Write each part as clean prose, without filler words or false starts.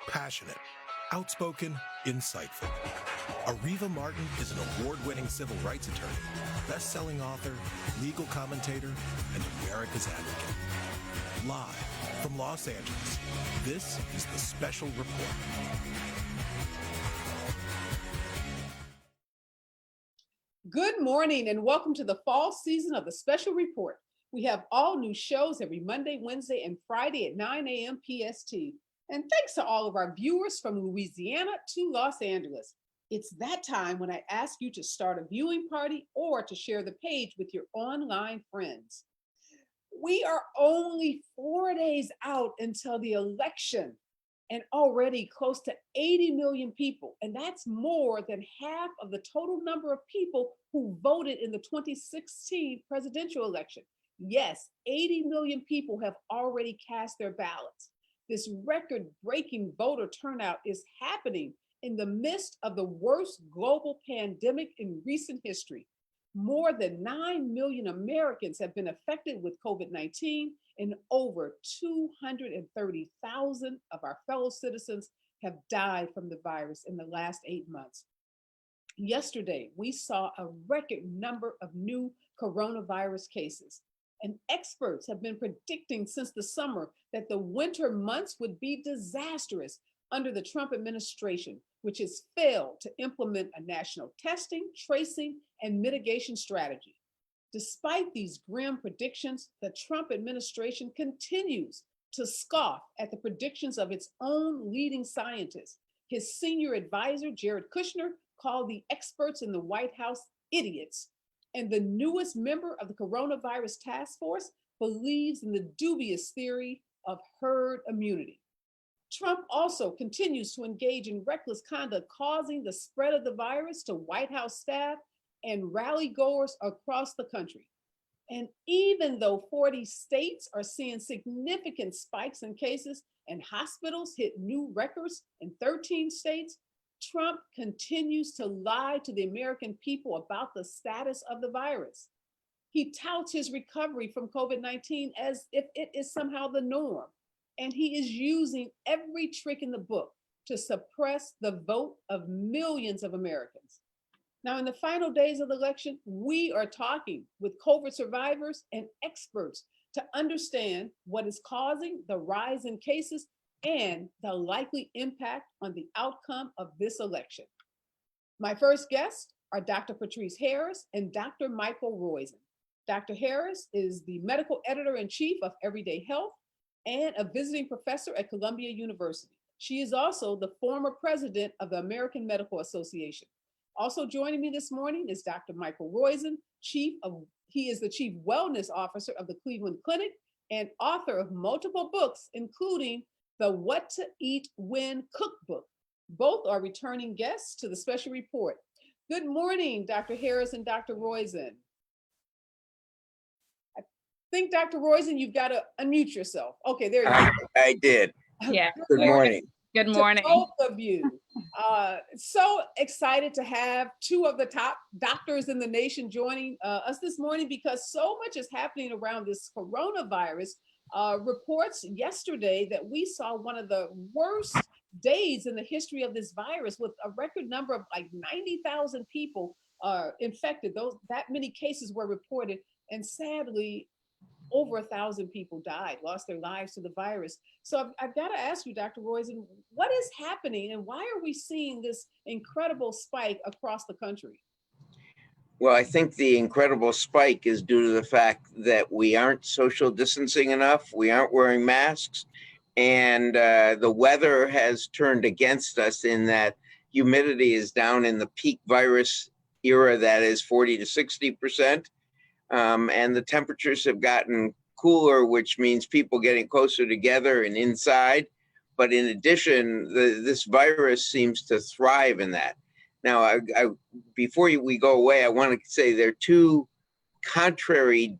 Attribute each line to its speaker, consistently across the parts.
Speaker 1: Passionate, outspoken, insightful. Areva Martin is an award-winning civil rights attorney, best-selling author, legal commentator, and America's advocate. Live from Los Angeles, this is The Special Report.
Speaker 2: Good morning and welcome to the fall season of The Special Report. We have all new shows every Monday, Wednesday, and Friday at 9 a.m. PST. And thanks to all of our viewers from Louisiana to Los Angeles. It's that time when I ask you to start a viewing party or to share the page with your online friends. We are only 4 days out until the election and already close to 80 million people. And that's more than half of the total number of people who voted in the 2016 presidential election. Yes, 80 million people have already cast their ballots. This record-breaking voter turnout is happening in the midst of the worst global pandemic in recent history. More than 9 million Americans have been affected with COVID-19, and over 230,000 of our fellow citizens have died from the virus in the last 8 months. Yesterday, we saw a record number of new coronavirus cases. And experts have been predicting since the summer that the winter months would be disastrous under the Trump administration, which has failed to implement a national testing, tracing, and mitigation strategy. Despite these grim predictions, the Trump administration continues to scoff at the predictions of its own leading scientists. His senior advisor, Jared Kushner, called the experts in the White House idiots. And the newest member of the coronavirus task force believes in the dubious theory of herd immunity. Trump also continues to engage in reckless conduct, causing the spread of the virus to White House staff and rally goers across the country. And even though 40 states are seeing significant spikes in cases and hospitals hit new records in 13 states, Trump continues to lie to the American people about the status of the virus. He touts his recovery from COVID-19 as if it is somehow the norm, and he is using every trick in the book to suppress the vote of millions of Americans. Now, in the final days of the election, we are talking with COVID survivors and experts to understand what is causing the rise in cases and the likely impact on the outcome of this election. My first guests are Dr. Patrice Harris and Dr. Michael Roizen. Dr. Harris is the medical editor-in-chief of Everyday Health and a visiting professor at Columbia University. She is also the former president of the American Medical Association. Also joining me this morning is Dr. Michael Roizen. He is the chief wellness officer of the Cleveland Clinic and author of multiple books, including the What to Eat When Cookbook. Both are returning guests to the special report. Good morning, Dr. Harris and Dr. Roizen. I think, Dr. Roizen, you've got to unmute yourself. Okay, there you go.
Speaker 3: I did.
Speaker 4: Yeah.
Speaker 3: Good morning.
Speaker 4: Good morning.
Speaker 2: To both of you. So excited to have two of the top doctors in the nation joining us this morning because so much is happening around this coronavirus. Reports yesterday that we saw one of the worst days in the history of this virus with a record number of like 90,000 people infected. That many cases were reported, and sadly, over 1,000 people died, lost their lives to the virus. So I've got to ask you, Dr. Roizen, what is happening and why are we seeing this incredible spike across the country?
Speaker 3: Well, I think the incredible spike is due to the fact that we aren't social distancing enough, we aren't wearing masks, and the weather has turned against us in that humidity is down in the peak virus era, that is 40 to 60%, and the temperatures have gotten cooler, which means people getting closer together and inside. But in addition, this virus seems to thrive in that. Now, before we go away, I want to say there are two contrary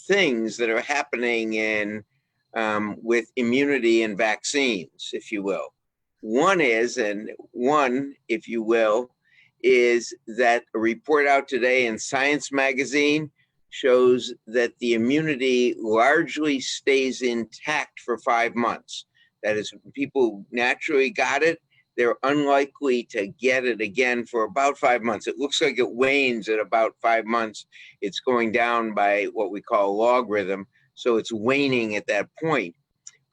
Speaker 3: things that are happening with immunity and vaccines, if you will. One, if you will, is that a report out today in Science magazine shows that the immunity largely stays intact for 5 months. That is, people who naturally got it, they're unlikely to get it again for about 5 months. It looks like it wanes at about 5 months. It's going down by what we call logarithm. So it's waning at that point.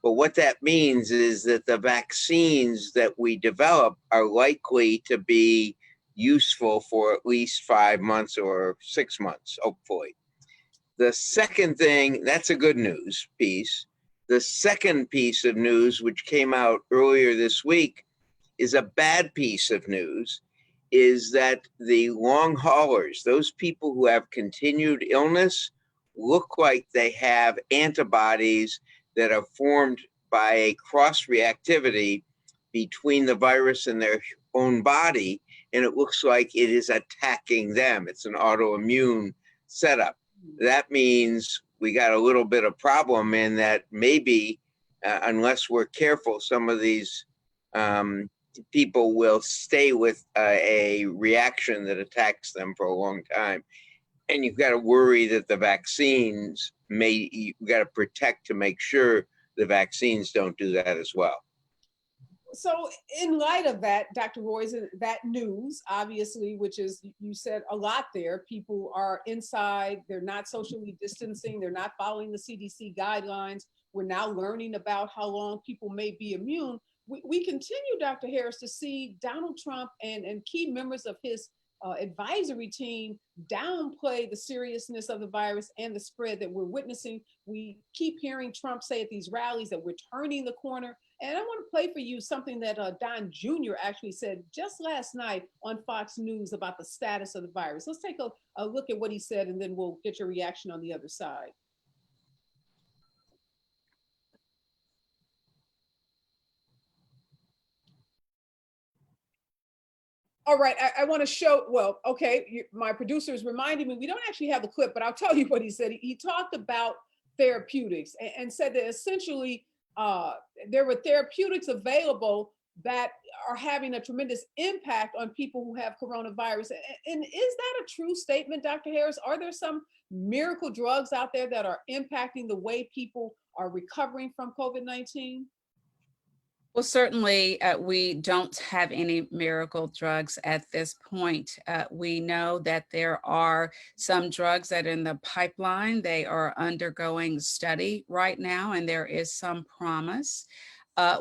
Speaker 3: But what that means is that the vaccines that we develop are likely to be useful for at least 5 months or 6 months, hopefully. The second thing, that's a good news piece. The second piece of news, which came out earlier this week, is a bad piece of news, is that the long haulers, those people who have continued illness, look like they have antibodies that are formed by a cross reactivity between the virus and their own body, and it looks like it is attacking them. It's an autoimmune setup. That means we got a little bit of problem in that maybe, unless we're careful, some of these people will stay with a reaction that attacks them for a long time. And you've got to worry that the vaccines you've got to protect to make sure the vaccines don't do that as well.
Speaker 2: So in light of that, Dr. Roizen, that news, obviously, which is, you said a lot there, people are inside, they're not socially distancing, they're not following the CDC guidelines. We're now learning about how long people may be immune. We continue, Dr. Harris, to see Donald Trump and key members of his advisory team downplay the seriousness of the virus and the spread that we're witnessing. We keep hearing Trump say at these rallies that we're turning the corner. And I want to play for you something that Don Jr. actually said just last night on Fox News about the status of the virus. Let's take a look at what he said, and then we'll get your reaction on the other side. All right, I want to show, well, okay, my producer is reminding me, we don't actually have the clip, but I'll tell you what he said. He talked about therapeutics and said that essentially there were therapeutics available that are having a tremendous impact on people who have coronavirus. And is that a true statement, Dr. Harris? Are there some miracle drugs out there that are impacting the way people are recovering from COVID-19?
Speaker 4: Well, certainly we don't have any miracle drugs at this point. We know that there are some drugs that are in the pipeline. They are undergoing study right now, and there is some promise.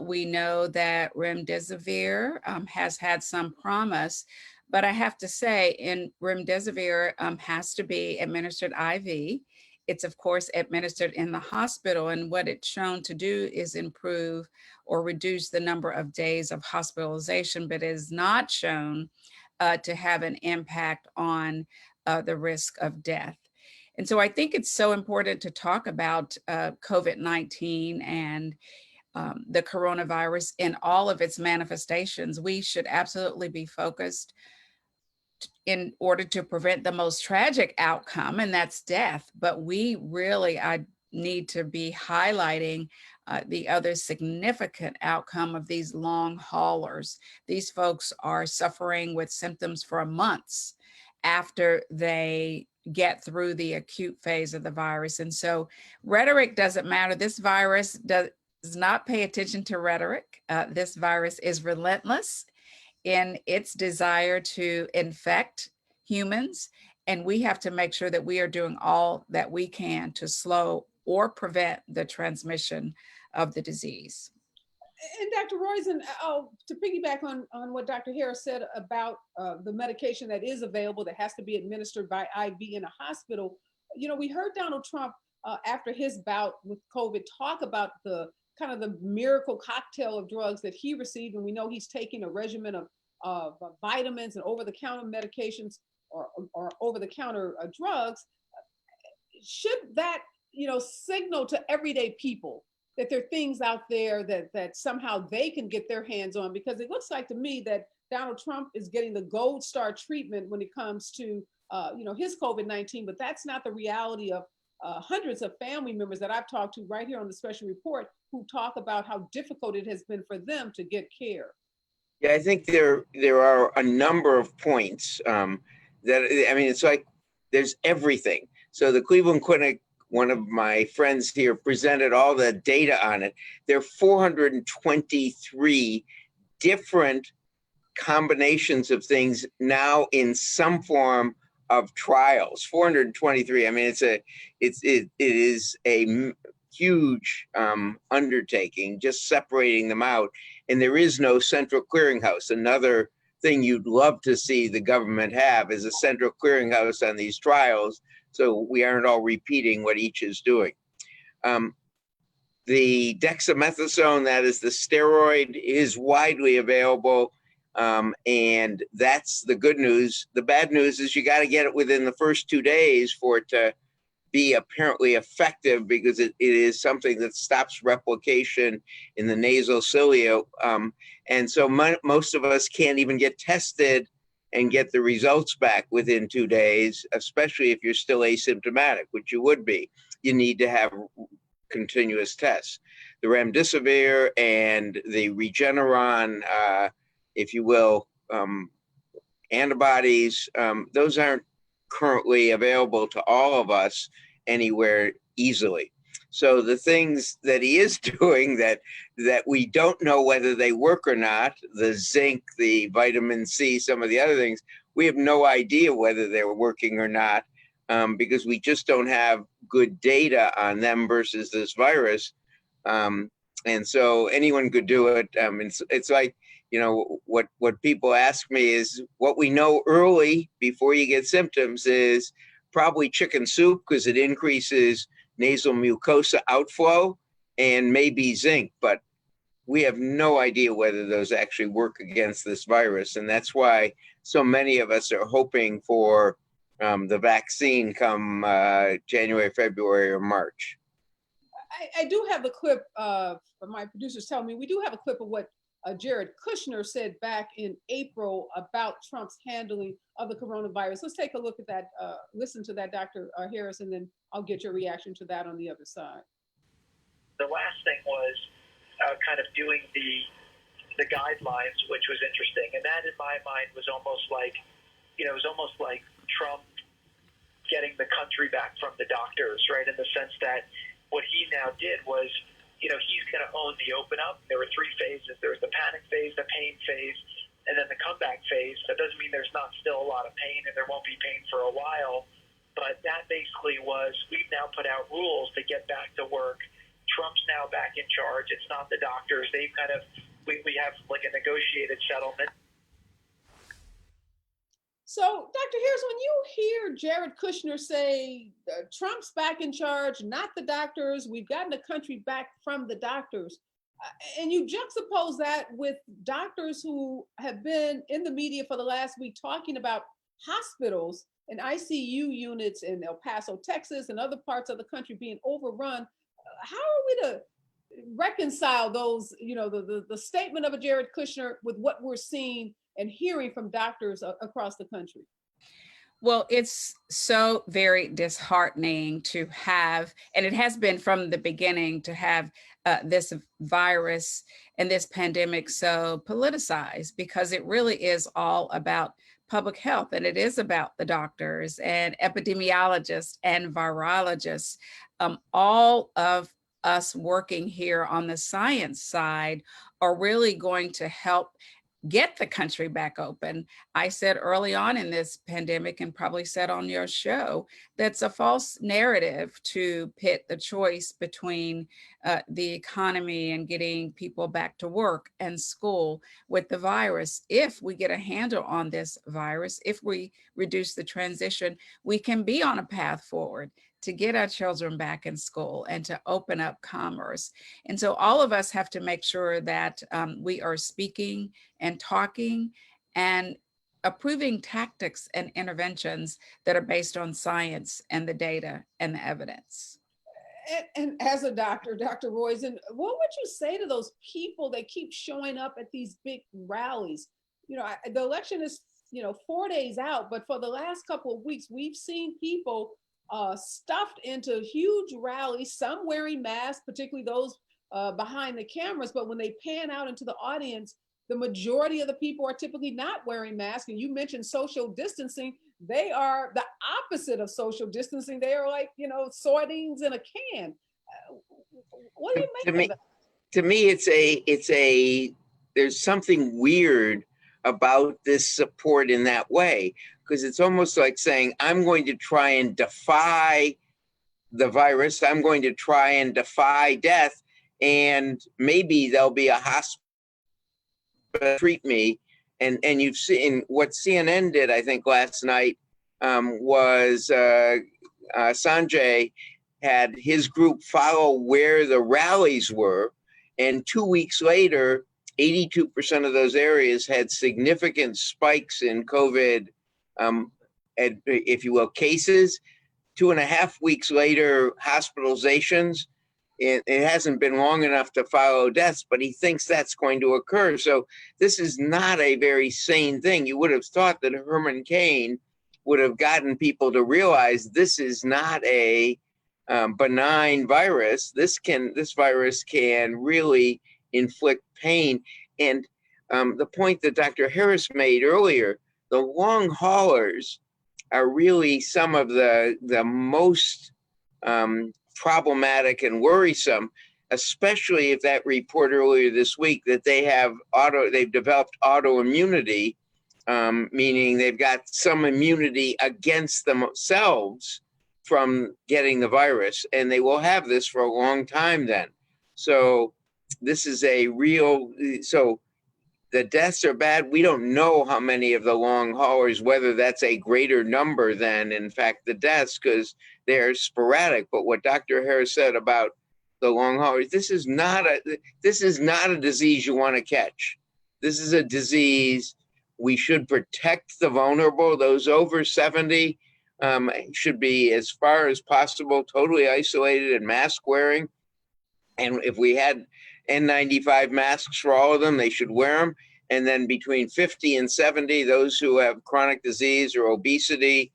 Speaker 4: We know that remdesivir has had some promise, but I have to say, remdesivir has to be administered IV. It's, of course, administered in the hospital, and what it's shown to do is improve or reduce the number of days of hospitalization, but is not shown to have an impact on the risk of death. And so I think it's so important to talk about COVID-19 and the coronavirus in all of its manifestations. We should absolutely be focused in order to prevent the most tragic outcome, and that's death. But we really need to be highlighting the other significant outcome of these long haulers. These folks are suffering with symptoms for months after they get through the acute phase of the virus. And so rhetoric doesn't matter. This virus does not pay attention to rhetoric. This virus is relentless in its desire to infect humans. And we have to make sure that we are doing all that we can to slow or prevent the transmission of the disease.
Speaker 2: And Dr. Roizen, to piggyback on what Dr. Harris said about the medication that is available that has to be administered by IV in a hospital, you know, we heard Donald Trump after his bout with COVID talk about the kind of the miracle cocktail of drugs that he received. And we know he's taking a regimen of vitamins and over-the-counter medications or over-the-counter drugs. Should that, you know, signal to everyday people that there are things out there that somehow they can get their hands on? Because it looks like to me that Donald Trump is getting the gold star treatment when it comes to, you know, his COVID-19, but that's not the reality of hundreds of family members that I've talked to right here on the special report who talk about how difficult it has been for them to get care.
Speaker 3: Yeah, I think there are a number of points that, I mean, it's like there's everything. So the Cleveland Clinic one of my friends here presented all the data on it. There are 423 different combinations of things now in some form of trials. 423. I mean, it is a huge undertaking, just separating them out. And there is no central clearinghouse. Another thing you'd love to see the government have is a central clearinghouse on these trials, so we aren't all repeating what each is doing. The dexamethasone, that is the steroid, is widely available. And that's the good news. The bad news is you got to get it within the first 2 days for it to be apparently effective, because it is something that stops replication in the nasal cilia. And so most of us can't even get tested and get the results back within 2 days, especially if you're still asymptomatic, which you would be. You need to have continuous tests. The remdesivir and the Regeneron, if you will, antibodies, those aren't currently available to all of us anywhere easily. So the things that he is doing that we don't know whether they work or not, the zinc, the vitamin C, some of the other things, we have no idea whether they're working or not, because we just don't have good data on them versus this virus. And so anyone could do it. It's like, you know, what people ask me is, what we know early before you get symptoms is probably chicken soup, because it increases nasal mucosa outflow, and maybe zinc, but we have no idea whether those actually work against this virus. And that's why so many of us are hoping for the vaccine come January, February, or March.
Speaker 2: I do have a clip from my producers telling me, we do have a clip of what Jared Kushner said back in April about Trump's handling of the coronavirus. Let's take a look at that, listen to that, Dr. Harris, and then I'll get your reaction to that on the other side.
Speaker 5: The last thing was kind of doing the guidelines, which was interesting. And that, in my mind, was almost like, it was almost like Trump getting the country back from the doctors, right? In the sense that what he now did was, he's going to own the open up. There were 3 phases. There was the panic phase, the pain phase, and then the comeback phase. That doesn't mean there's not still a lot of pain, and there won't be pain for a while. But that basically was, we've now put out rules to get back to work. Trump's now back in charge. It's not the doctors. They've kind of, we have like a negotiated settlement.
Speaker 2: So, Dr. Harris, when you hear Jared Kushner say Trump's back in charge, not the doctors, we've gotten the country back from the doctors, and you juxtapose that with doctors who have been in the media for the last week talking about hospitals and ICU units in El Paso, Texas, and other parts of the country being overrun, how are we to reconcile those, the statement of a Jared Kushner with what we're seeing and hearing from doctors across the country?
Speaker 4: Well, it's so very disheartening to have, and it has been from the beginning, to have this virus and this pandemic so politicized, because it really is all about public health, and it is about the doctors and epidemiologists and virologists. All of us working here on the science side are really going to help get the country back open. I said early on in this pandemic, and probably said on your show, that's a false narrative to pit the choice between the economy and getting people back to work and school with the virus. If we get a handle on this virus, if we reduce the transition, we can be on a path forward to get our children back in school and to open up commerce. And so all of us have to make sure that we are speaking and talking and approving tactics and interventions that are based on science and the data and the evidence.
Speaker 2: And as a doctor, Dr. Roizen, what would you say to those people that keep showing up at these big rallies? The election is, 4 days out, but for the last couple of weeks, we've seen people stuffed into huge rallies, some wearing masks, particularly those behind the cameras. But when they pan out into the audience, the majority of the people are typically not wearing masks. And you mentioned social distancing. They are the opposite of social distancing. They are like, sardines in a can. What do you
Speaker 3: To
Speaker 2: make
Speaker 3: me,
Speaker 2: of that?
Speaker 3: to me, there's something weird about this support in that way, because it's almost like saying, I'm going to try and defy the virus. I'm going to try and defy death, and maybe there'll be a hospital treat me. And you've seen what CNN did, I think, last night, was Sanjay had his group follow where the rallies were, and 2 weeks later, 82% of those areas had significant spikes in COVID, if you will, cases. 2.5 weeks later, hospitalizations. It hasn't been long enough to follow deaths, but he thinks that's going to occur. So this is not a very sane thing. You would have thought that Herman Cain would have gotten people to realize this is not a benign virus. This virus can really inflict pain. And the point that Dr. Harris made earlier, the long haulers are really some of the most problematic and worrisome, especially if that report earlier this week that they've developed autoimmunity, meaning they've got some immunity against themselves from getting the virus, and they will have this for a long time then. So this is so the deaths are bad. We don't know how many of the long haulers, whether that's a greater number than, in fact, the deaths, because they're sporadic. But what Dr. Harris said about the long haulers, this is not a disease you want to catch. This is a disease we should protect the vulnerable. Those over 70 should be, as far as possible, totally isolated and mask wearing. And if we had N95 masks for all of them, they should wear them. And then between 50 and 70, those who have chronic disease or obesity,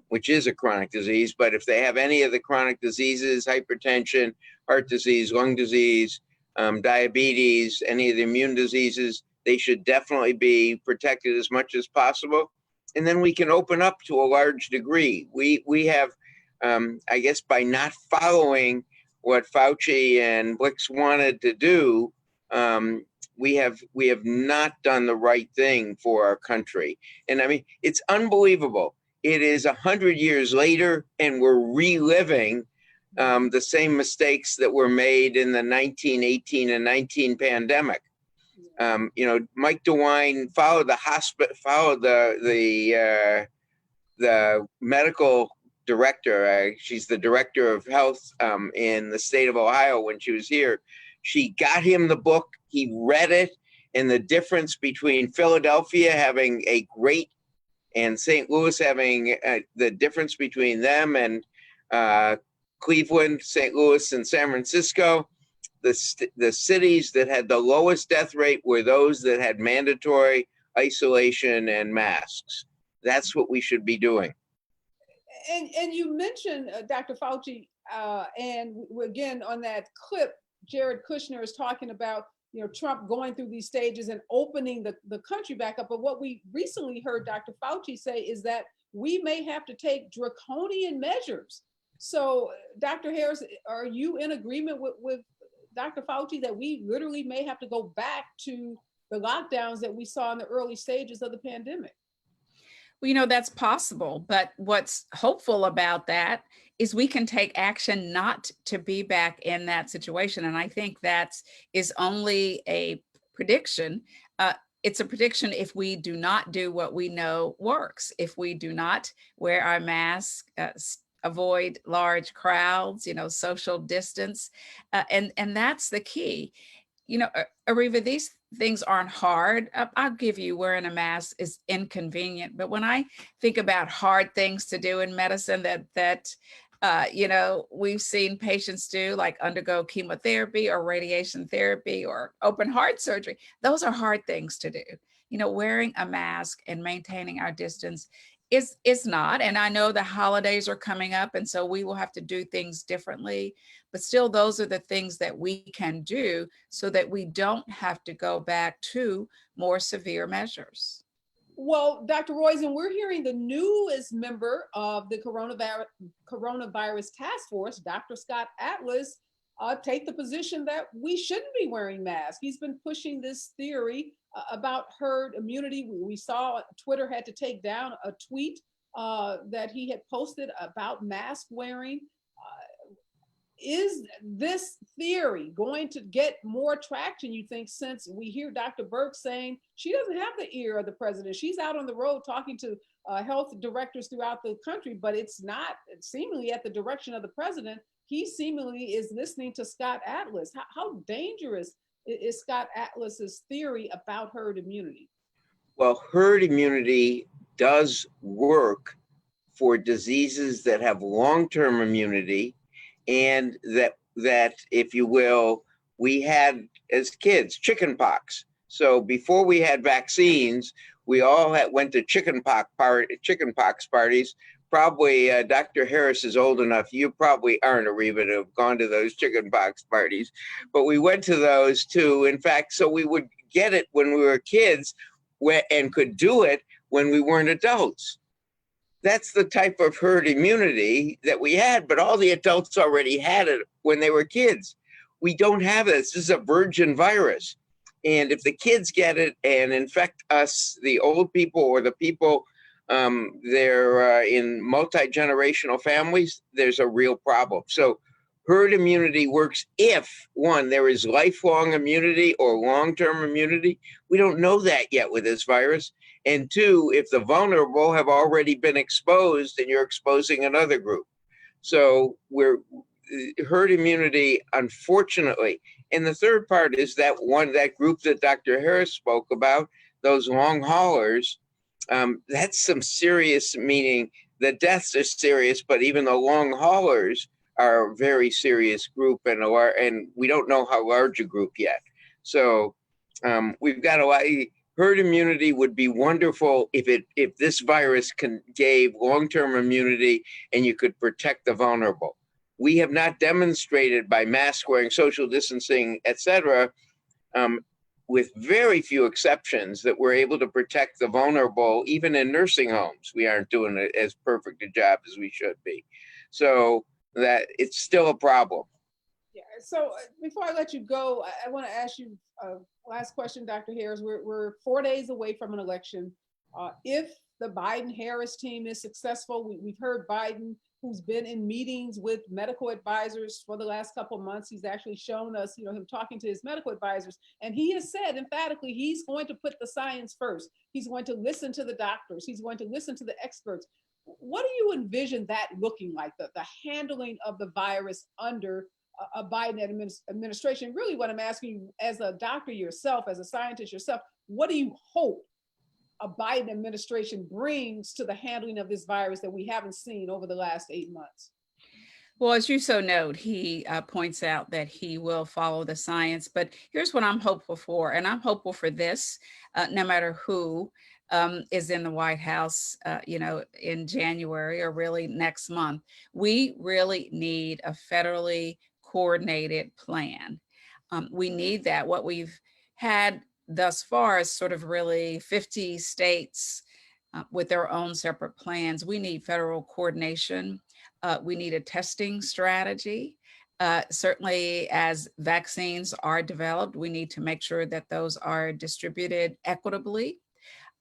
Speaker 3: which is a chronic disease, but if they have any of the chronic diseases, hypertension, heart disease, lung disease, diabetes, any of the immune diseases, they should definitely be protected as much as possible. And then we can open up to a large degree. We have, I guess, by not following what Fauci and Blix wanted to do, we have not done the right thing for our country. And I mean, it's unbelievable. It is 100 years later, and we're reliving the same mistakes that were made in the 1918 and 19 pandemic. Mike DeWine followed the medical director. She's the director of health in the state of Ohio when she was here. She got him the book. He read it, and the difference between Philadelphia having a great and St. Louis having the difference between them and Cleveland, St. Louis, and San Francisco. The cities that had the lowest death rate were those that had mandatory isolation and masks. That's what we should be doing.
Speaker 2: And you mentioned Dr. Fauci, and again on that clip, Jared Kushner is talking about Trump going through these stages and opening the country back up. But what we recently heard Dr. Fauci say is that we may have to take draconian measures. So, Dr. Harris, are you in agreement with Dr. Fauci that we literally may have to go back to the lockdowns that we saw in the early stages of the pandemic?
Speaker 4: Well, that's possible, but what's hopeful about that is we can take action not to be back in that situation. And I think that is only a prediction. It's a prediction if we do not do what we know works, if we do not wear our masks, avoid large crowds, social distance. And that's the key. Areva, these things aren't hard. I'll give you, wearing a mask is inconvenient. But when I think about hard things to do in medicine that we've seen patients do, like undergo chemotherapy or radiation therapy or open heart surgery, those are hard things to do. Wearing a mask and maintaining our distance It's not, and I know the holidays are coming up, and so we will have to do things differently, but still those are the things that we can do so that we don't have to go back to more severe measures.
Speaker 2: Well, Dr. Roizen, we're hearing the newest member of the coronavirus task force, Dr. Scott Atlas, take the position that we shouldn't be wearing masks. He's been pushing this theory about herd immunity. We saw Twitter had to take down a tweet that he had posted about mask wearing. Is this theory going to get more traction, you think, since we hear Dr. Burke saying she doesn't have the ear of the president? She's out on the road talking to health directors throughout the country, but it's not seemingly at the direction of the president. He seemingly is listening to Scott Atlas. How dangerous is Scott Atlas's theory about herd immunity?
Speaker 3: Well, herd immunity does work for diseases that have long-term immunity, and that, if you will, we had as kids chickenpox. So before we had vaccines, we all went to chickenpox parties. Probably Dr. Harris is old enough. You probably aren't, Areva, to have gone to those chickenpox parties, but we went to those too. In fact, so we would get it when we were kids and could do it when we weren't adults. That's the type of herd immunity that we had, but all the adults already had it when they were kids. We don't have this. This is a virgin virus. And if the kids get it and infect us, the old people or the people, they're in multi-generational families, there's a real problem. So herd immunity works if, one, there is lifelong immunity or long-term immunity. We don't know that yet with this virus. And two, if the vulnerable have already been exposed and you're exposing another group. So herd immunity, unfortunately. And the third part is that group that Dr. Harris spoke about, those long haulers, that's some serious, meaning the deaths are serious, but even the long haulers are a very serious group, and we don't know how large a group yet. So we've got a lot. Herd immunity would be wonderful if this virus gave long-term immunity and you could protect the vulnerable. We have not demonstrated by mask wearing, social distancing, etc., with very few exceptions, that we're able to protect the vulnerable, even in nursing homes. We aren't doing as perfect a job as we should be. So that it's still a problem.
Speaker 2: Yeah. So before I let you go, I want to ask you last question, Dr. Harris. We're 4 days away from an election. If the Biden-Harris team is successful, we've heard Biden, who's been in meetings with medical advisors for the last couple of months. He's actually shown us, him talking to his medical advisors. And he has said emphatically, he's going to put the science first. He's going to listen to the doctors. He's going to listen to the experts. What do you envision that looking like, the handling of the virus under a Biden administration? Really what I'm asking you, as a doctor yourself, as a scientist yourself, what do you hope a Biden administration brings to the handling of this virus that we haven't seen over the last 8 months?
Speaker 4: Well, as you so note, he points out that he will follow the science, but here's what I'm hopeful for, and I'm hopeful for this, no matter who is in the White House, in January or really next month. We really need a federally coordinated plan. We need that. What we've had thus far is sort of really 50 states with their own separate plans. We need federal coordination. We need a testing strategy. Certainly, as vaccines are developed, we need to make sure that those are distributed equitably.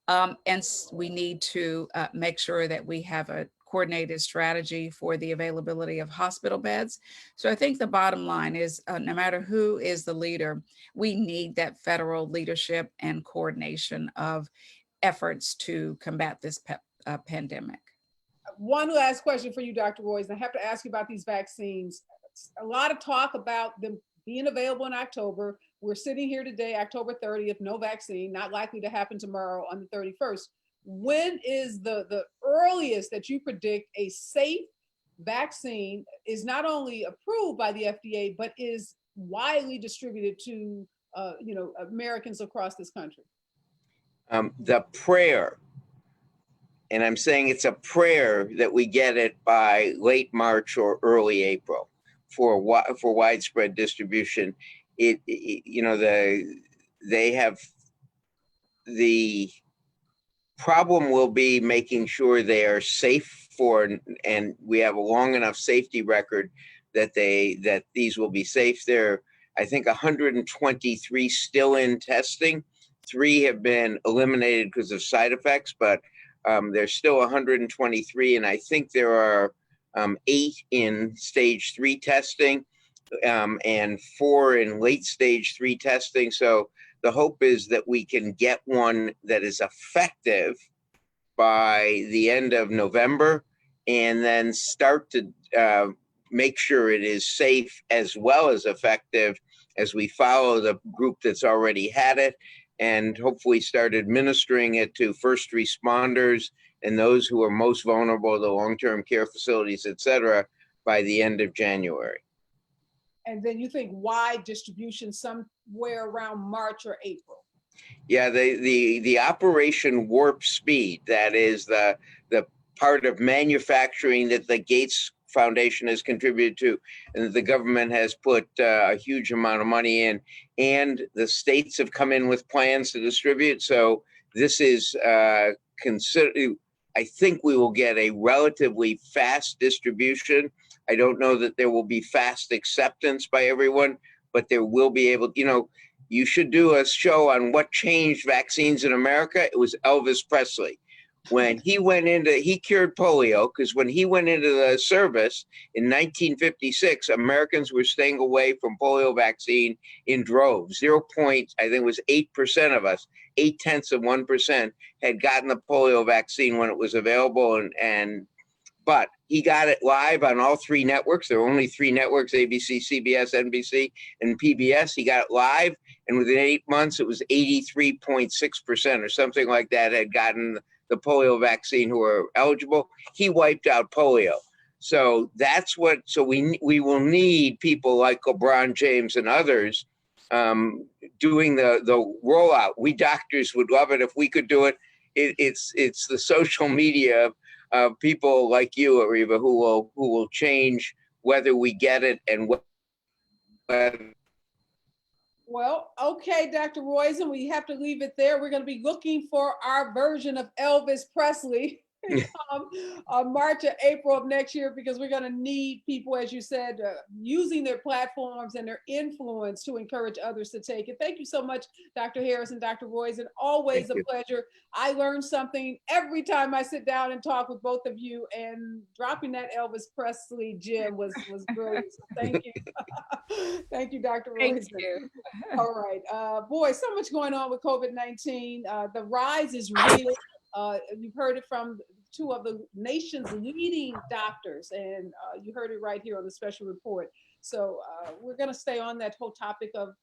Speaker 4: And we need to make sure that we have a coordinated strategy for the availability of hospital beds. So I think the bottom line is, no matter who is the leader, we need that federal leadership and coordination of efforts to combat this pandemic.
Speaker 2: One last question for you, Dr. Roizen. I have to ask you about these vaccines. A lot of talk about them being available in October. We're sitting here today, October 30th, no vaccine, not likely to happen tomorrow on the 31st. When is the earliest that you predict a safe vaccine is not only approved by the FDA, but is widely distributed to Americans across this country?
Speaker 3: The prayer And I'm saying it's a prayer that we get it by late March or early April for widespread distribution. They have, the problem will be making sure they are safe and we have a long enough safety record that these will be safe. There, I think 123 still in testing. 3 have been eliminated because of side effects, but there's still 123, and I think there are 8 in stage 3 testing and 4 in late stage 3 testing. So the hope is that we can get one that is effective by the end of November, and then start to make sure it is safe as well as effective as we follow the group that's already had it, and hopefully start administering it to first responders and those who are most vulnerable, the long-term care facilities, et cetera, by the end of January.
Speaker 2: And then you think wide distribution somewhere around March or April?
Speaker 3: Yeah, the Operation Warp Speed, that is the part of manufacturing that the Gates Foundation has contributed to, and the government has put a huge amount of money in, and the states have come in with plans to distribute. So this is I think we will get a relatively fast distribution. I don't know that there will be fast acceptance by everyone, but there will be able, you should do a show on what changed vaccines in America. It was Elvis Presley. When he cured polio, because when he went into the service in 1956, Americans were staying away from polio vaccine in droves. 8% of us, 0.8%, had gotten the polio vaccine when it was available, but he got it live on all 3 networks. There were only 3 networks: ABC, CBS, NBC, and PBS. He got it live, and within 8 months, it was 83.6% or something like that had gotten the polio vaccine who were eligible. He wiped out polio. So that's what. So we will need people like LeBron James and others doing the rollout. We doctors would love it if we could do it. It's the social media of people like you, Areva, who will change whether we get it and whether.
Speaker 2: Well, okay, Dr. Roizen, we have to leave it there. We're going to be looking for our version of Elvis Presley March or April of next year, because we're going to need people, as you said, using their platforms and their influence to encourage others to take it. Thank you so much, Dr. Harris and Dr. Roizen. Always a pleasure. I learn something every time I sit down and talk with both of you, and dropping that Elvis Presley gem was brilliant. So thank you. Thank you, Dr. Roizen.
Speaker 4: Thank you.
Speaker 2: All right. Boy, so much going on with COVID-19. The rise is real. You've heard it from 2 of the nation's leading doctors, and you heard it right here on the special report. So we're going to stay on that whole topic of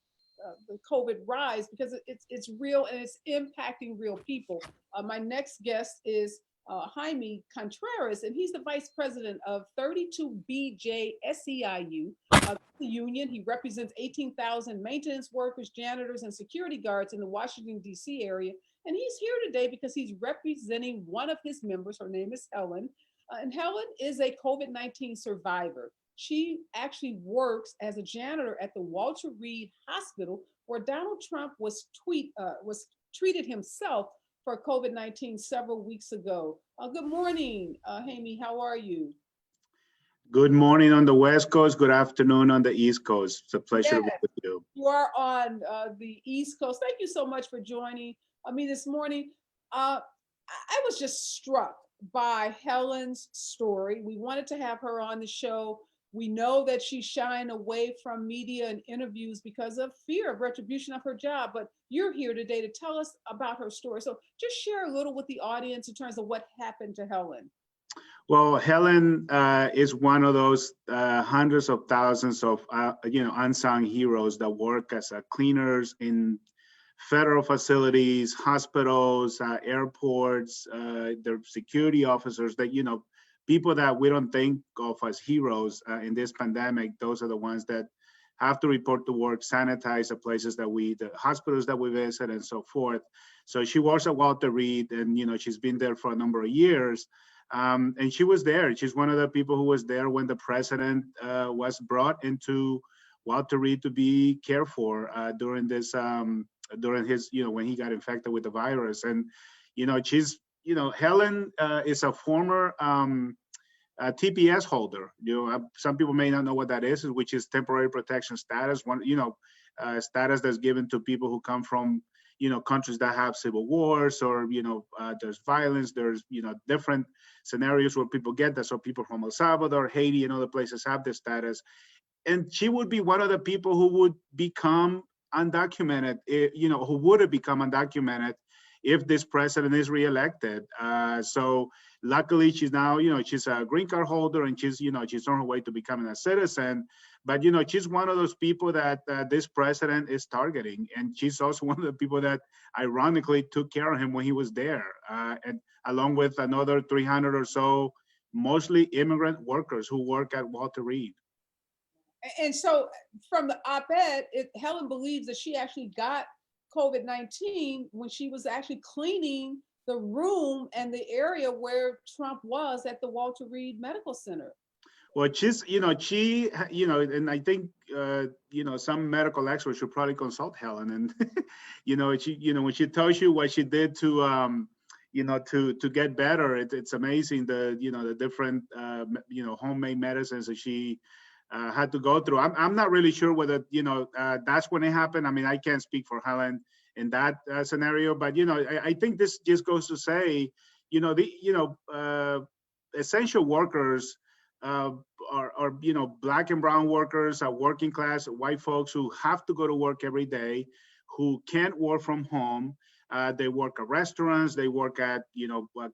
Speaker 2: the COVID rise, because it's real and it's impacting real people. My next guest is Jaime Contreras, and he's the vice president of 32BJ SEIU, the union. He represents 18,000 maintenance workers, janitors, and security guards in the Washington, D.C. area. And he's here today because he's representing one of his members. Her name is Helen. And Helen is a COVID-19 survivor. She actually works as a janitor at the Walter Reed Hospital, where Donald Trump was treated himself for COVID-19 several weeks ago. Good morning, Jaime. How are you?
Speaker 6: Good morning on the West Coast. Good afternoon on the East Coast. It's a pleasure to be with you.
Speaker 2: You are on the East Coast. Thank you so much for joining me this morning. I was just struck by Helen's story. We wanted to have her on the show. We know that she's shying away from media and interviews because of fear of retribution of her job, but you're here today to tell us about her story. So just share a little with the audience in terms of what happened to Helen.
Speaker 6: Well, Helen is one of those hundreds of thousands of unsung heroes that work as cleaners in federal facilities, hospitals, airports. They're security officers that, people that we don't think of as heroes in this pandemic. Those are the ones that have to report to work, sanitize the places the hospitals that we visit, and so forth. So she works at Walter Reed, and she's been there for a number of years. And she was there. She's one of the people who was there when the president was brought into Walter Reed to be cared for during his when he got infected with the virus. And she's Helen is a former TPS holder. Some people may not know what that is, which is temporary protection status. One, status that's given to people who come from, countries that have civil wars, or there's violence. There's different scenarios where people get that. So people from El Salvador, Haiti, and other places have this status. And she would be one of the people who would become undocumented. Who would have become undocumented if this president is reelected. So luckily, she's now, she's a green card holder, and she's on her way to becoming a citizen. But, she's one of those people that this president is targeting. And she's also one of the people that ironically took care of him when he was there, and along with another 300 or so, mostly immigrant workers who work at Walter Reed.
Speaker 2: And so from the op-ed, Helen believes that she actually got COVID-19 when she was actually cleaning the room and the area where Trump was at the Walter Reed Medical Center.
Speaker 6: Well, she's, and I think, some medical experts should probably consult Helen. And, when she tells you what she did to get better, it's amazing the different, homemade medicines that she had to go through. I'm not really sure whether, that's when it happened. I mean, I can't speak for Helen in that scenario, but, I think this just goes to say, essential workers are Black and brown workers, working class white folks who have to go to work every day, who can't work from home. They work at restaurants, they work at,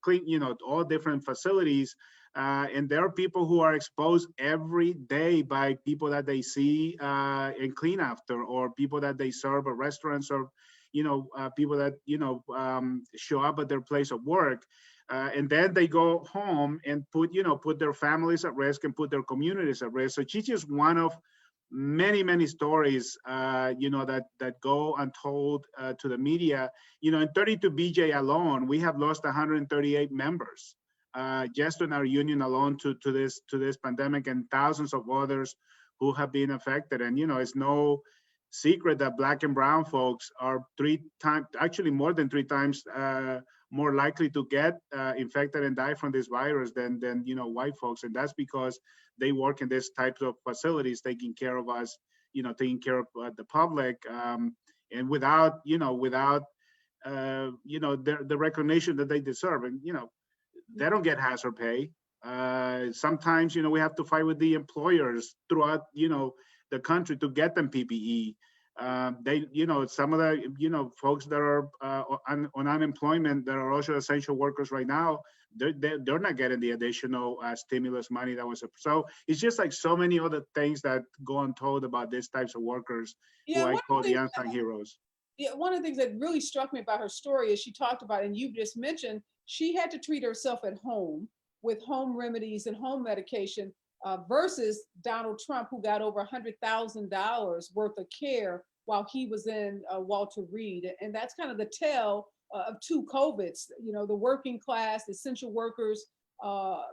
Speaker 6: clean, all different facilities. And there are people who are exposed every day by people that they see and clean after, or people that they serve at restaurants, or, people that, show up at their place of work. And then they go home and put their families at risk and put their communities at risk. So she's just one of many, many stories, that go untold to the media. In 32BJ alone, we have lost 138 members just in our union alone to this pandemic, and thousands of others who have been affected. And it's no secret that Black and brown folks are more than three times more likely to get infected and die from this virus than white folks. And that's because they work in this types of facilities, taking care of us, taking care of the public, and without the recognition that they deserve. And they don't get hazard pay. Sometimes we have to fight with the employers throughout the country to get them PPE. They, some of the, folks that are on unemployment that are also essential workers right now, they're not getting the additional stimulus money that was. So it's just like so many other things that go untold about these types of workers who I call the unsung heroes.
Speaker 2: Yeah, one of the things that really struck me about her story is she talked about, and you just mentioned, she had to treat herself at home with home remedies and home medication. Versus Donald Trump, who got over $100,000 worth of care while he was in Walter Reed. And that's kind of the tale of two COVIDs, the working class, essential workers, I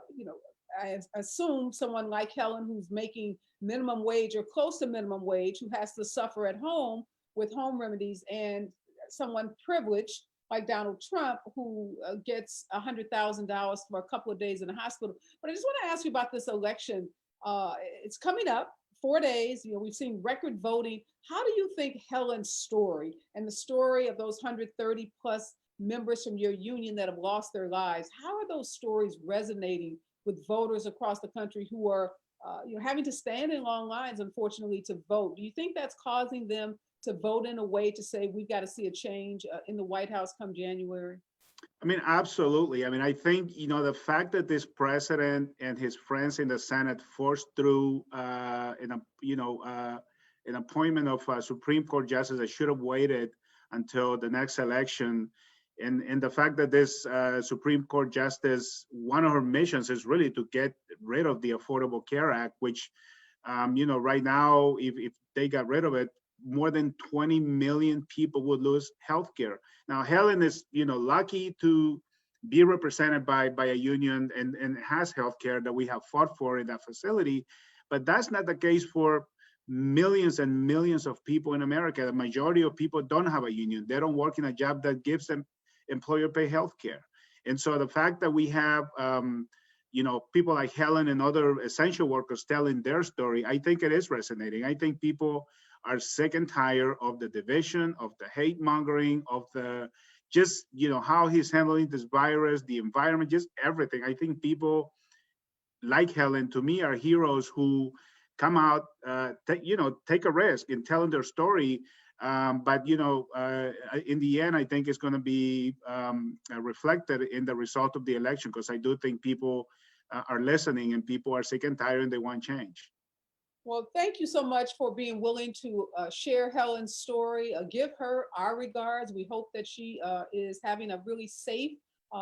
Speaker 2: assume someone like Helen, who's making minimum wage or close to minimum wage, who has to suffer at home with home remedies, and someone privileged like Donald Trump, who gets $100,000 for a couple of days in the hospital. But I just want to ask you about this election. It's coming up, 4 days. We've seen record voting. How do you think Helen's story and the story of those 130 plus members from your union that have lost their lives, how are those stories resonating with voters across the country who are having to stand in long lines, unfortunately, to vote? Do you think that's causing them to vote in a way to say we've got to see a change in the White House come January?
Speaker 6: I mean, absolutely. I mean, I think, the fact that this president and his friends in the Senate forced through an appointment of a Supreme Court justice that should have waited until the next election, and the fact that this Supreme Court justice, one of her missions is really to get rid of the Affordable Care Act, which Right now, if they got rid of it, more than 20 million people would lose healthcare. Now, Helen is, lucky to be represented by a union and has healthcare that we have fought for in that facility. But that's not the case for millions and millions of people in America. The majority of people don't have a union. They don't work in a job that gives them employer pay healthcare. And so the fact that we have, people like Helen and other essential workers telling their story, I think it is resonating. I think people are sick and tired of the division, of the hate mongering, of the just, how he's handling this virus, the environment, just everything. I think people like Helen, to me, are heroes who come out, take a risk in telling their story. But in the end, I think it's going to be reflected in the result of the election, because I do think people are listening and people are sick and tired and they want change.
Speaker 2: Well, thank you so much for being willing to share Helen's story. Give her our regards. We hope that she is having a really safe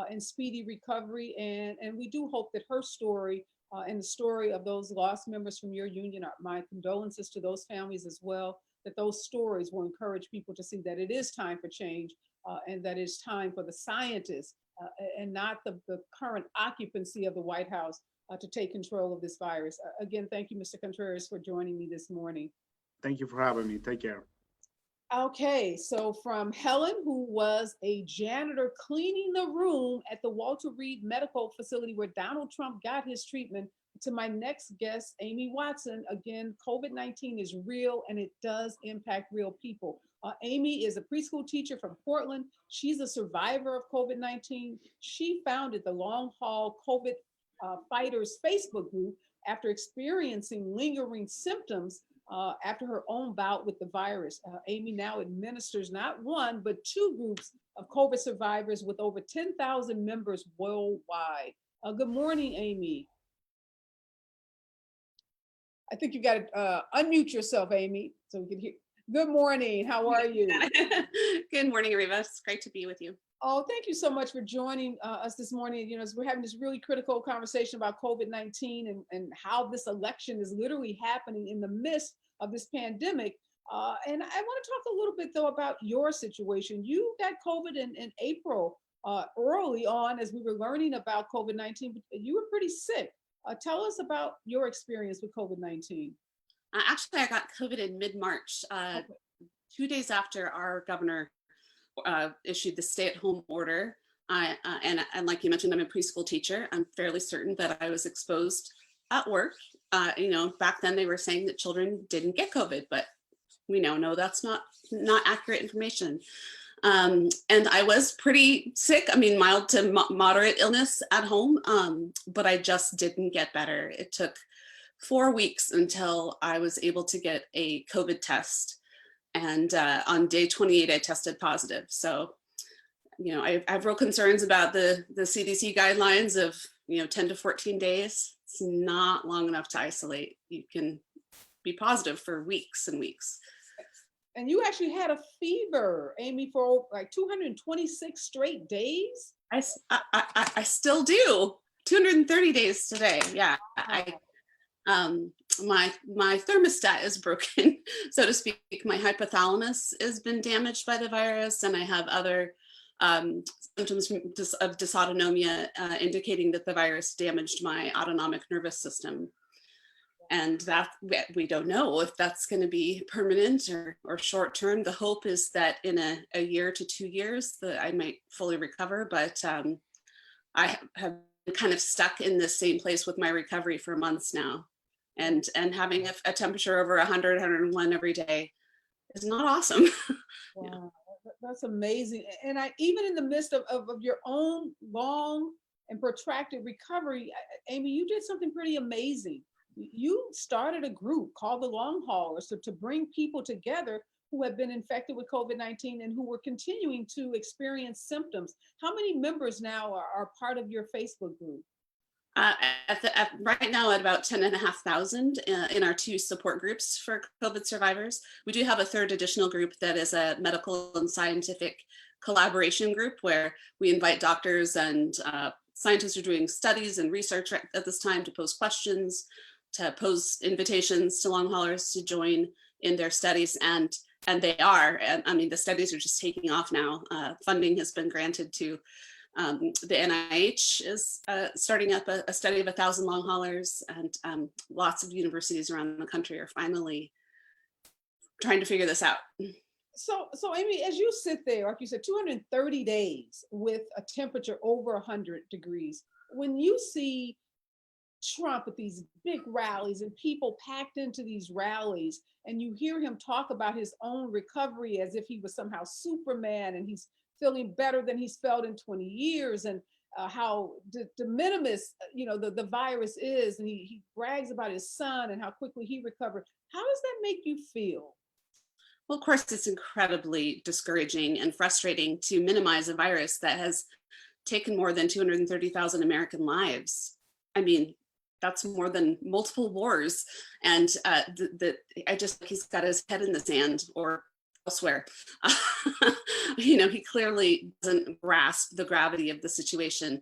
Speaker 2: and speedy recovery. And we do hope that her story and the story of those lost members from your union, my condolences to those families as well, that those stories will encourage people to see that it is time for change and that it's time for the scientists and not the current occupancy of the White House to take control of this virus. Again, thank you, Mr. Contreras, for joining me this morning.
Speaker 6: Thank you for having me. Take care.
Speaker 2: Okay, so from Helen, who was a janitor cleaning the room at the Walter Reed Medical Facility where Donald Trump got his treatment, to my next guest, Amy Watson. Again, COVID-19 is real and it does impact real people. Amy is a preschool teacher from Portland. She's a survivor of COVID-19. She founded the Long Haul COVID Fighters Facebook group after experiencing lingering symptoms after her own bout with the virus. Amy now administers not one, but two groups of COVID survivors with over 10,000 members worldwide. Good morning, Amy. I think you got to unmute yourself, Amy, so we can hear. Good morning. How are you?
Speaker 7: Good morning, Areva. It's great to be with you.
Speaker 2: Oh, thank you so much for joining us this morning. As we're having this really critical conversation about COVID-19 and how this election is literally happening in the midst of this pandemic. And I want to talk a little bit, though, about your situation. You got COVID in April, early on, as we were learning about COVID-19, but you were pretty sick. Tell us about your experience with COVID-19.
Speaker 7: Actually, I got COVID in mid-March, 2 days after our governor issued the stay-at-home order. And like you mentioned, I'm a preschool teacher. I'm fairly certain that I was exposed at work. Back then they were saying that children didn't get COVID, but we now know that's not accurate information. And I was pretty sick. I mean, mild to moderate illness at home, but I just didn't get better. It took 4 weeks until I was able to get a COVID test. And on day 28, I tested positive. So, I have real concerns about the CDC guidelines of, 10 to 14 days. It's not long enough to isolate. You can be positive for weeks and weeks.
Speaker 2: And you actually had a fever, Amy, for like 226 straight days?
Speaker 7: I still do. 230 days today. Yeah. My thermostat is broken, so to speak. My hypothalamus has been damaged by the virus, and I have other symptoms of dysautonomia indicating that the virus damaged my autonomic nervous system. And that we don't know if that's going to be permanent or short term. The hope is that in a year to 2 years that I might fully recover, but I have been kind of stuck in the same place with my recovery for months now. And having a temperature over 100, 101 every day is not awesome.
Speaker 2: Wow, that's amazing. And even in the midst of your own long and protracted recovery, Amy, you did something pretty amazing. You started a group called the Long Haulers to bring people together who have been infected with COVID-19 and who were continuing to experience symptoms. How many members now are part of your Facebook group?
Speaker 7: Right now at about 10,500 in our two support groups for COVID survivors. We do have a third additional group that is a medical and scientific collaboration group where we invite doctors and scientists who are doing studies and research at this time to pose questions. to pose invitations to long haulers to join in their studies, and they are. And I mean, the studies are just taking off now. Funding has been granted to the NIH is starting up a study of 1,000 long haulers, and lots of universities around the country are finally trying to figure this out.
Speaker 2: So Amy, as you sit there, like you said, 230 days with a temperature over 100 degrees, when you see Trump at these big rallies and people packed into these rallies, and you hear him talk about his own recovery as if he was somehow Superman and he's feeling better than he's felt in 20 years, and how de minimis, the virus is, and he brags about his son and how quickly he recovered. How does that make you feel?
Speaker 7: Well, of course, it's incredibly discouraging and frustrating to minimize a virus that has taken more than 230,000 American lives. I mean, that's more than multiple wars. And I just, he's got his head in the sand or elsewhere. He clearly doesn't grasp the gravity of the situation.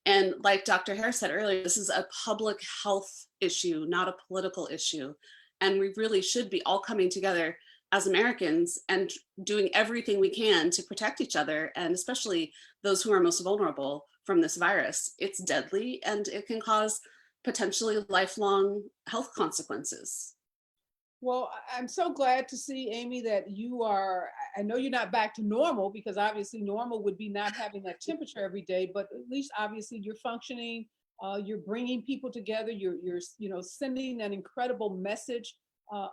Speaker 7: And like Dr. Harris said earlier, this is a public health issue, not a political issue. And we really should be all coming together as Americans and doing everything we can to protect each other, and especially those who are most vulnerable from this virus. It's deadly and it can cause potentially lifelong health consequences.
Speaker 2: Well, I'm so glad to see, Amy, that you are, I know you're not back to normal, because obviously normal would be not having that temperature every day, but at least obviously you're functioning, you're bringing people together, you're sending an incredible message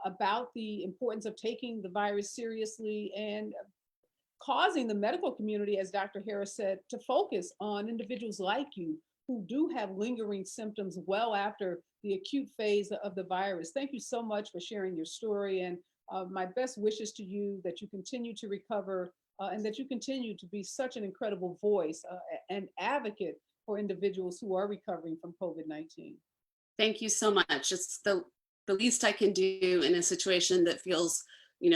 Speaker 2: about the importance of taking the virus seriously, and causing the medical community, as Dr. Harris said, to focus on individuals like you who do have lingering symptoms well after the acute phase of the virus. Thank you so much for sharing your story, and my best wishes to you that you continue to recover and that you continue to be such an incredible voice and advocate for individuals who are recovering from COVID-19.
Speaker 7: Thank you so much. It's the least I can do in a situation that feels,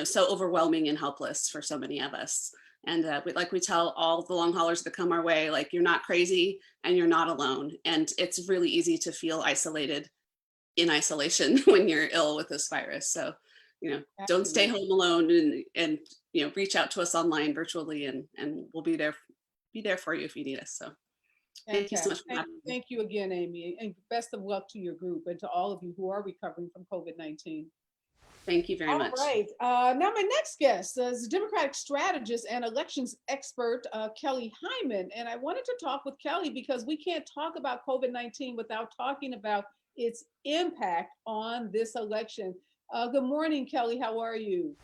Speaker 7: so overwhelming and helpless for so many of us. And we tell all the long haulers that come our way, like, you're not crazy and you're not alone. And it's really easy to feel isolated in isolation when you're ill with this virus. So, don't stay home alone, and reach out to us online, virtually, and we'll be there for you if you need us. So thank you so much.
Speaker 2: Thank you again, Amy, and best of luck to your group and to all of you who are recovering from COVID-19.
Speaker 7: Thank you very much.
Speaker 2: All right. Now my next guest is Democratic strategist and elections expert, Kelly Hyman. And I wanted to talk with Kelly because we can't talk about COVID-19 without talking about its impact on this election. Good morning, Kelly. How are you?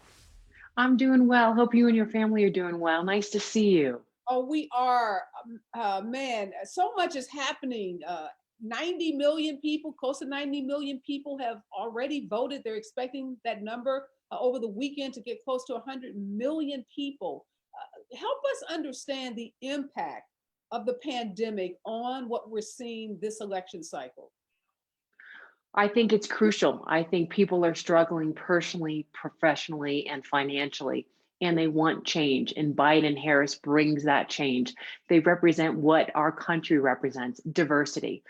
Speaker 8: I'm doing well. Hope you and your family are doing well. Nice to see you.
Speaker 2: Oh, we are, man, so much is happening. 90 million people, close to 90 million people have already voted. They're expecting that number over the weekend to get close to 100 million people. Help us understand the impact of the pandemic on what we're seeing this election cycle.
Speaker 8: I think it's crucial. I think people are struggling personally, professionally, and financially, and they want change. And Biden and Harris brings that change. They represent what our country represents: diversity.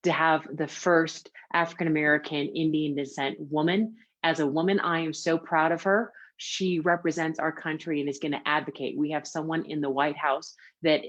Speaker 8: To have the first African-American Indian descent woman. As a woman, I am so proud of her. She represents our country and is going to advocate. We have someone in the White House that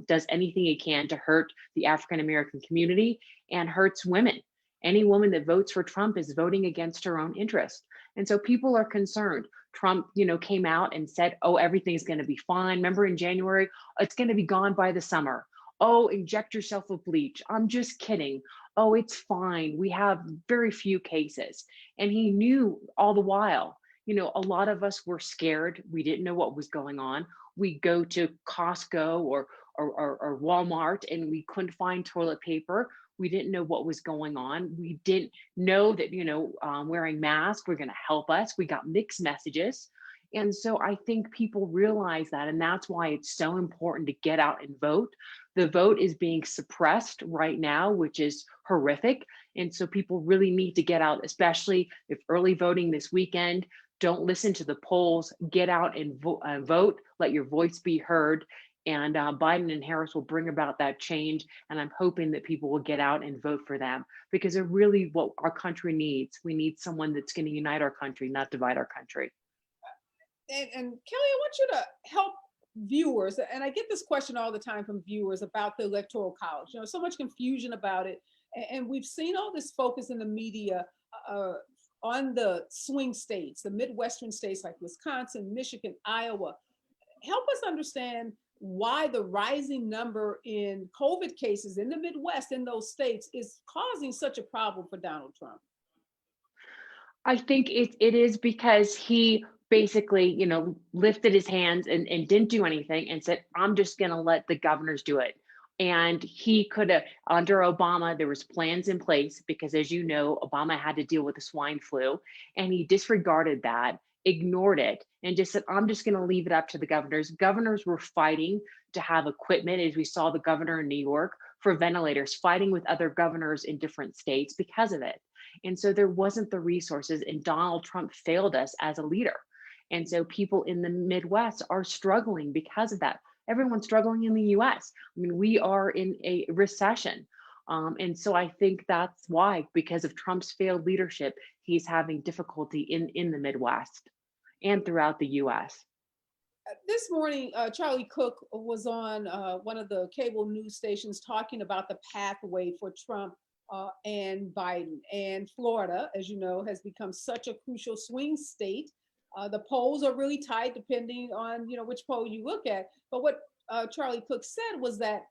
Speaker 8: does anything he can to hurt the African-American community and hurts women. Any woman that votes for Trump is voting against her own interest. And so people are concerned. Trump, came out and said, oh, everything's going to be fine. Remember in January, it's going to be gone by the summer. Oh, inject yourself with bleach. I'm just kidding. Oh, it's fine. We have very few cases. And he knew all the while, a lot of us were scared. We didn't know what was going on. We go to Costco or Walmart and we couldn't find toilet paper. We didn't know what was going on. We didn't know that, wearing masks were going to help us. We got mixed messages. And so I think people realize that, and that's why it's so important to get out and vote. The vote is being suppressed right now, which is horrific. And so people really need to get out, especially if early voting this weekend. Don't listen to the polls, get out and vote, let your voice be heard. And Biden and Harris will bring about that change. And I'm hoping that people will get out and vote for them, because they're really what our country needs. We need someone that's going to unite our country, not divide our country.
Speaker 2: And Kelly, I want you to help viewers, and I get this question all the time from viewers about the Electoral College. You know, so much confusion about it, and we've seen all this focus in the media on the swing states, the Midwestern states like Wisconsin, Michigan, Iowa. Help us understand why the rising number in COVID cases in the Midwest in those states is causing such a problem for Donald Trump.
Speaker 8: I think it is because he basically, lifted his hands and didn't do anything and said, I'm just going to let the governors do it. And he could have, under Obama, there was plans in place because, as you know, Obama had to deal with the swine flu, and he disregarded that, ignored it, and just said, I'm just going to leave it up to the governors. Governors were fighting to have equipment, as we saw the governor in New York for ventilators, fighting with other governors in different states because of it. And so there wasn't the resources, and Donald Trump failed us as a leader. And so people in the Midwest are struggling because of that. Everyone's struggling in the US. I mean, we are in a recession. And so I think that's why, because of Trump's failed leadership, he's having difficulty in the Midwest and throughout the US.
Speaker 2: This morning, Charlie Cook was on one of the cable news stations talking about the pathway for Trump and Biden. And Florida, as you know, has become such a crucial swing state. The polls are really tight depending on which poll you look at. But what Charlie Cook said was that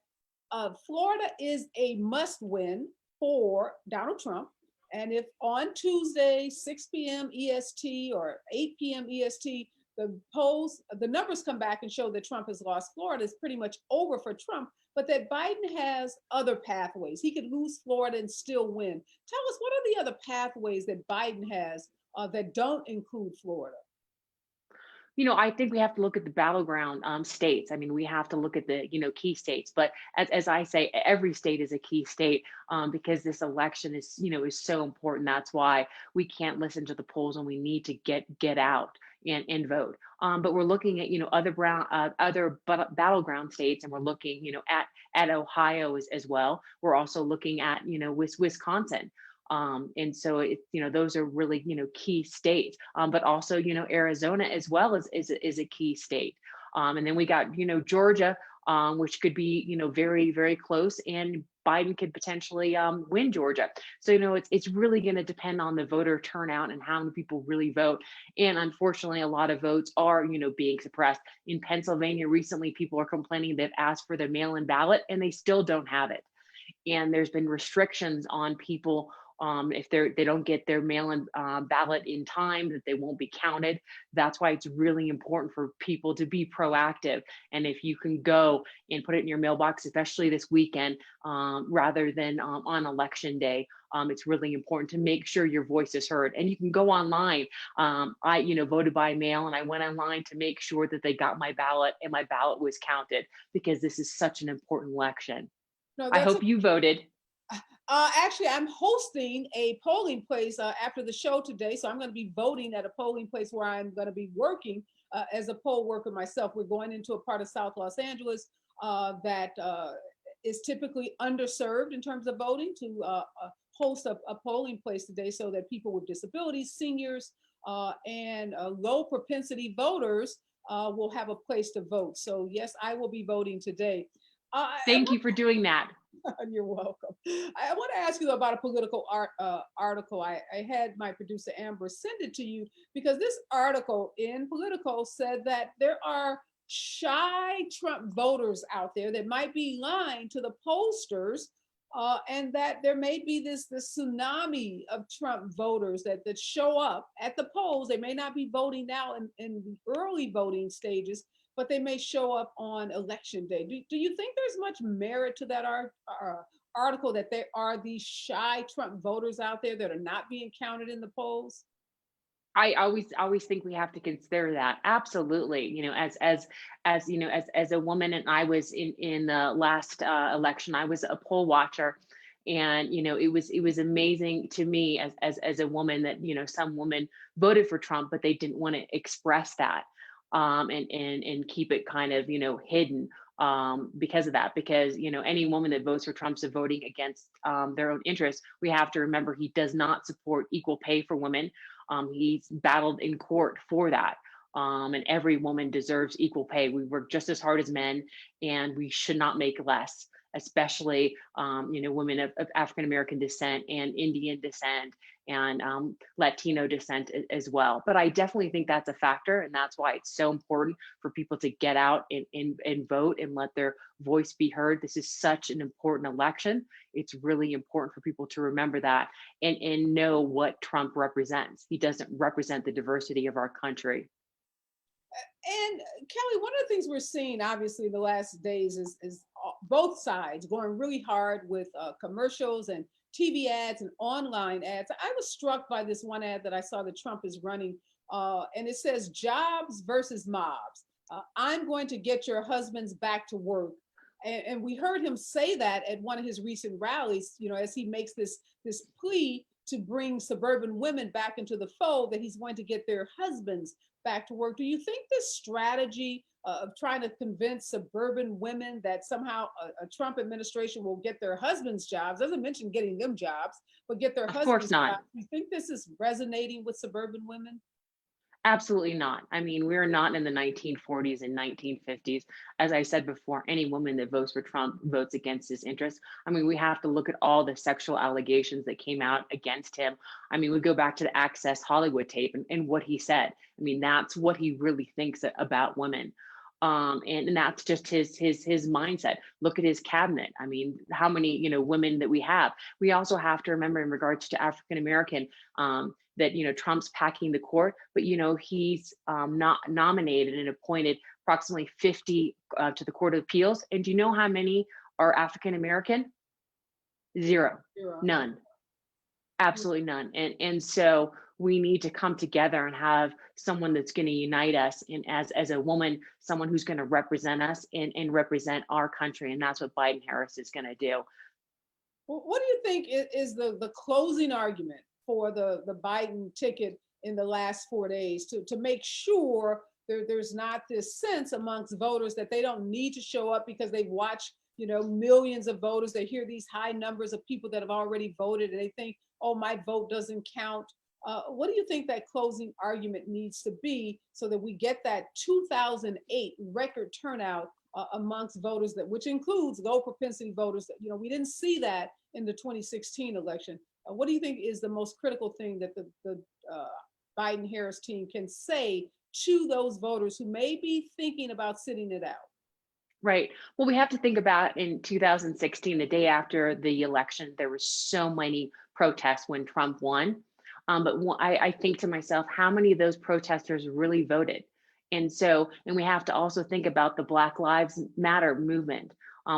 Speaker 2: Florida is a must-win for Donald Trump. And if on Tuesday, 6 p.m. EST or 8 p.m. EST, the numbers come back and show that Trump has lost Florida, it's pretty much over for Trump, but that Biden has other pathways. He could lose Florida and still win. Tell us, what are the other pathways that Biden has that don't include Florida?
Speaker 8: I think we have to look at the battleground states. I mean, we have to look at the, key states. But as I say, every state is a key state because this election is, is so important. That's why we can't listen to the polls, and we need to get out and vote. But we're looking at, other battleground states, and we're looking, at Ohio as well. We're also looking at, Wisconsin. And so those are really, key states, but also, Arizona as well is a key state. And then we got, Georgia, which could be, very, very close, and Biden could potentially win Georgia. So, it's really going to depend on the voter turnout and how many people really vote. And unfortunately, a lot of votes are, being suppressed. In Pennsylvania recently, people are complaining they've asked for their mail-in ballot and they still don't have it. And there's been restrictions on people if they don't get their mail-in ballot in time, that they won't be counted. That's why it's really important for people to be proactive. And if you can go and put it in your mailbox, especially this weekend, rather than on election day, it's really important to make sure your voice is heard. And you can go online. I, voted by mail, and I went online to make sure that they got my ballot and my ballot was counted, because this is such an important election. No, I hope you voted.
Speaker 2: Actually, I'm hosting a polling place after the show today. So I'm going to be voting at a polling place where I'm going to be working as a poll worker myself. We're going into a part of South Los Angeles that is typically underserved in terms of voting, to host a polling place today so that people with disabilities, seniors, and low propensity voters will have a place to vote. So yes, I will be voting today.
Speaker 8: Thank you for doing that.
Speaker 2: You're welcome. I want to ask you about a political article. I had my producer Amber send it to you, because this article in Politico said that there are shy Trump voters out there that might be lying to the pollsters, and that there may be this tsunami of Trump voters that show up at the polls. They may not be voting now in the early voting stages, but they may show up on election day. Do you think there's much merit to that article, that there are these shy Trump voters out there that are not being counted in the polls?
Speaker 8: I always think we have to consider that. Absolutely. As a woman, and I was in the last election, I was a poll watcher. And, it was amazing to me as a woman that, some women voted for Trump, but they didn't want to express that. And keep it kind of, hidden. because of that. Because, you know, any woman that votes for Trump's voting against their own interests. We have to remember he does not support equal pay for women. He's battled in court for that. And every woman deserves equal pay. We work just as hard as men, and we should not make less, especially you know, women of African American descent and Indian descent and Latino descent as well. But I definitely think that's a factor, and that's why it's so important for people to get out and vote and let their voice be heard. This is such an important election. It's really important for people to remember that and know what Trump represents. He doesn't represent the diversity of our country.
Speaker 2: And Kelly, one of the things we're seeing, obviously, in the last days is both sides going really hard with commercials and TV ads and online ads. I was struck by this one ad that I saw that Trump is running, and it says "Jobs versus mobs." I'm going to get your husbands back to work, and we heard him say that at one of his recent rallies. You know, as he makes this plea to bring suburban women back into the fold, that he's going to get their husbands back to work. Do you think this strategy of trying to convince suburban women that somehow a Trump administration will get their husbands jobs, doesn't mention getting them jobs, but get their
Speaker 8: Of
Speaker 2: husbands
Speaker 8: course not.
Speaker 2: jobs, do you think this is resonating with suburban women?
Speaker 8: Absolutely not. I mean, we're not in the 1940s and 1950s. As I said before, any woman that votes for Trump votes against his interests. I mean, we have to look at all the sexual allegations that came out against him. I mean, we go back to the Access Hollywood tape and what he said. I mean, that's what he really thinks about women. And that's just his mindset. Look at his cabinet. I mean, how many, you know, women that we have. We also have to remember in regards to African American, that, you know, Trump's packing the court, but, you know, he's not nominated and appointed approximately 50 to the Court of Appeals. And do you know how many are African American? Zero,
Speaker 2: Zero.
Speaker 8: none, absolutely none. And so we need to come together and have someone that's going to unite us, and as a woman, someone who's going to represent us and represent our country. And that's what Biden Harris is going to do.
Speaker 2: Well, what do you think is the closing argument for the Biden ticket in the last 4 days to make sure there's not this sense amongst voters that they don't need to show up because they've watched, you know, millions of voters? They hear these high numbers of people that have already voted and they think, oh, my vote doesn't count. What do you think that closing argument needs to be so that we get that 2008 record turnout amongst voters, that which includes low propensity voters? That, you know, we didn't see that in the 2016 election. What do you think is the most critical thing that the Biden-Harris team can say to those voters who may be thinking about sitting it out?
Speaker 8: Right. Well, we have to think about in 2016, the day after the election, there were so many protests when Trump won. I think to myself, how many of those protesters really voted? And we have to also think about the Black Lives Matter movement.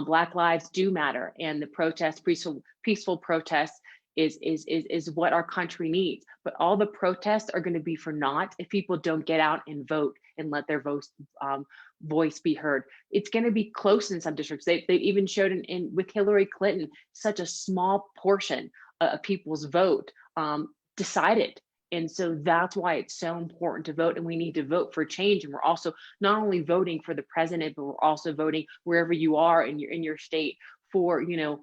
Speaker 8: Black lives do matter, and the peaceful protests is what our country needs. But all the protests are going to be for naught if people don't get out and vote and let their voice be heard. It's going to be close in some districts. They even showed in with Hillary Clinton, such a small portion of people's vote decided. And so that's why it's so important to vote, and we need to vote for change. And we're also not only voting for the president, but we're also voting wherever you are in your state for, you know,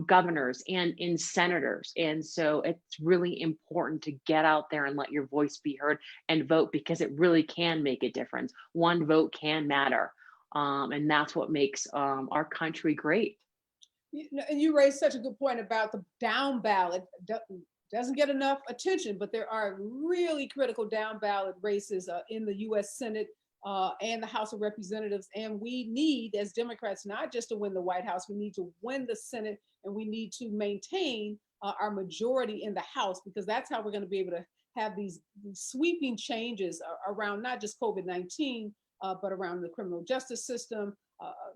Speaker 8: governors and in senators. And so it's really important to get out there and let your voice be heard and vote, because it really can make a difference. One vote can matter. And that's what makes our country great.
Speaker 2: And you raised such a good point about the down ballot. Doesn't get enough attention, but there are really critical down ballot races in the U.S. Senate and the House of Representatives. And we need, as Democrats, not just to win the White House, we need to win the Senate, and we need to maintain our majority in the House, because that's how we're going to be able to have these sweeping changes around not just COVID-19, but around the criminal justice system,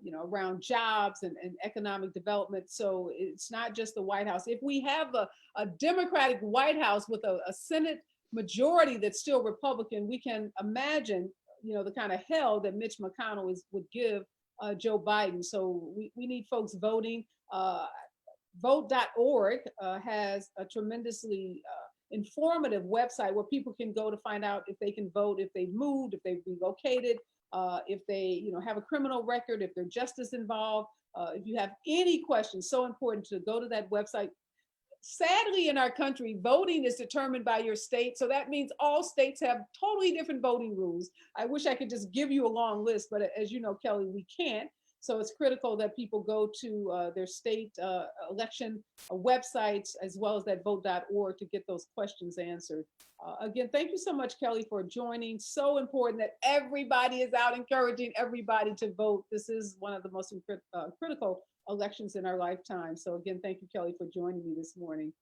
Speaker 2: you know, around jobs and economic development. So it's not just the White House. If we have a Democratic White House with a Senate majority that's still Republican, we can imagine, you know, the kind of hell that Mitch McConnell would give Joe Biden. So we need folks voting. Vote.org has a tremendously informative website where people can go to find out if they can vote, if they've moved, if they've relocated, if they have a criminal record, if there's justice involved. If you have any questions, so important to go to that website. Sadly, in our country, voting is determined by your state. So that means all states have totally different voting rules. I wish I could just give you a long list, but as you know, Kelly, we can't. So it's critical that people go to their state election websites, as well as that vote.org, to get those questions answered. Again, thank you so much, Kelly, for joining. So important that everybody is out encouraging everybody to vote. This is one of the most critical elections in our lifetime. So again, thank you, Kelly, for joining me this morning.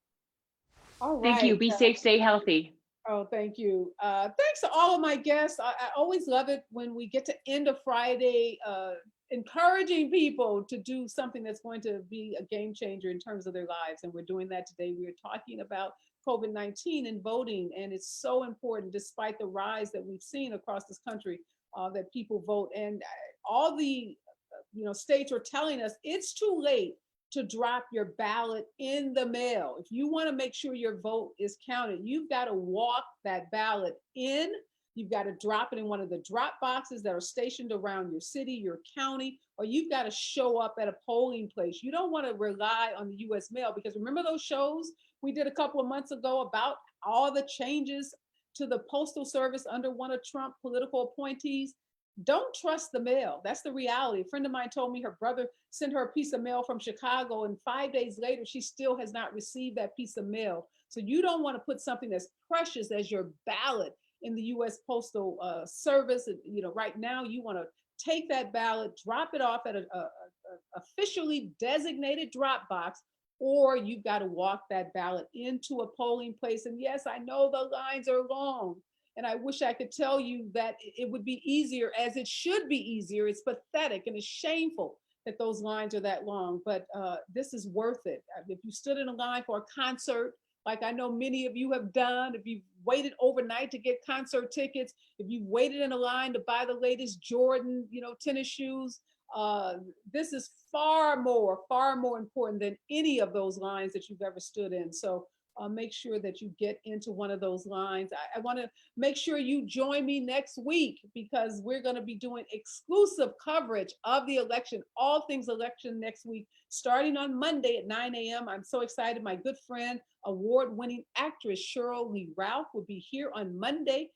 Speaker 2: All right.
Speaker 8: Thank you. Be safe, stay healthy.
Speaker 2: Oh, thank you. Thanks to all of my guests. I always love it when we get to end a Friday encouraging people to do something that's going to be a game changer in terms of their lives. And we're doing that today. We are talking about COVID-19 and voting. And it's so important, despite the rise that we've seen across this country, that people vote. And all the states are telling us it's too late to drop your ballot in the mail. If you want to make sure your vote is counted, you've got to walk that ballot in. You've got to drop it in one of the drop boxes that are stationed around your city, your county, or you've got to show up at a polling place. You don't want to rely on the US mail, because remember those shows we did a couple of months ago about all the changes to the Postal Service under one of Trump's political appointees? Don't trust the mail. That's the reality. A friend of mine told me her brother sent her a piece of mail from Chicago, and 5 days later, she still has not received that piece of mail. So you don't want to put something as precious as your ballot in the U.S. Postal Service. Right now, you want to take that ballot, drop it off at a officially designated drop box, or you've got to walk that ballot into a polling place. And yes, I know the lines are long. And I wish I could tell you that it would be easier, as it should be easier. It's pathetic and it's shameful that those lines are that long, but this is worth it. If you stood in a line for a concert, like I know many of you have done, if you've waited overnight to get concert tickets, if you've waited in a line to buy the latest Jordan, tennis shoes, this is far more important than any of those lines that you've ever stood in. So make sure that you get into one of those lines. I want to make sure you join me next week, because we're going to be doing exclusive coverage of the election, all things election, next week, starting on Monday at 9 a.m. I'm so excited. My good friend, award-winning actress Cheryl Lee Ralph will be here on Monday,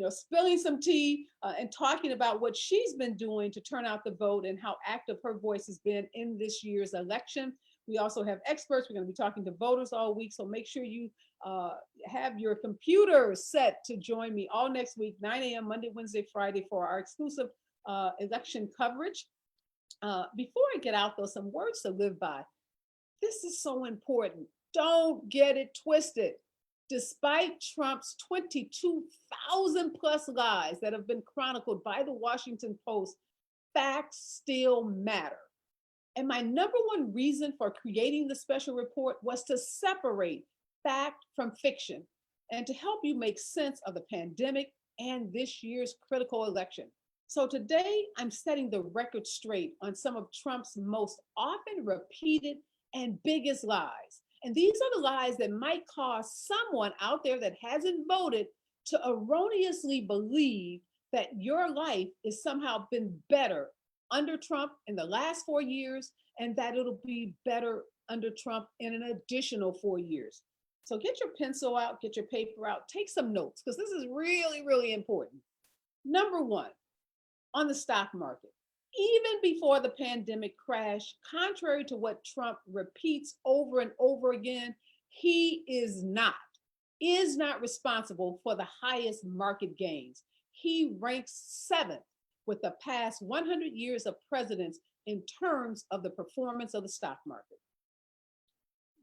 Speaker 2: spilling some tea and talking about what she's been doing to turn out the vote and how active her voice has been in this year's election. We also have experts. We're going to be talking to voters all week. So make sure you have your computer set to join me all next week, 9 a.m., Monday, Wednesday, Friday, for our exclusive election coverage. Before I get out, though, some words to live by. This is so important. Don't get it twisted. Despite Trump's 22,000 plus lies that have been chronicled by the Washington Post, facts still matter. And my number one reason for creating the special report was to separate fact from fiction and to help you make sense of the pandemic and this year's critical election. So today, I'm setting the record straight on some of Trump's most often repeated and biggest lies. And these are the lies that might cause someone out there that hasn't voted to erroneously believe that your life has somehow been better under Trump in the last 4 years, and that it'll be better under Trump in an additional 4 years. So get your pencil out, get your paper out, take some notes, because this is really, really important. Number one, on the stock market, even before the pandemic crash, contrary to what Trump repeats over and over again, he is not responsible for the highest market gains. He ranks 7th with the past 100 years of presidents in terms of the performance of the stock market.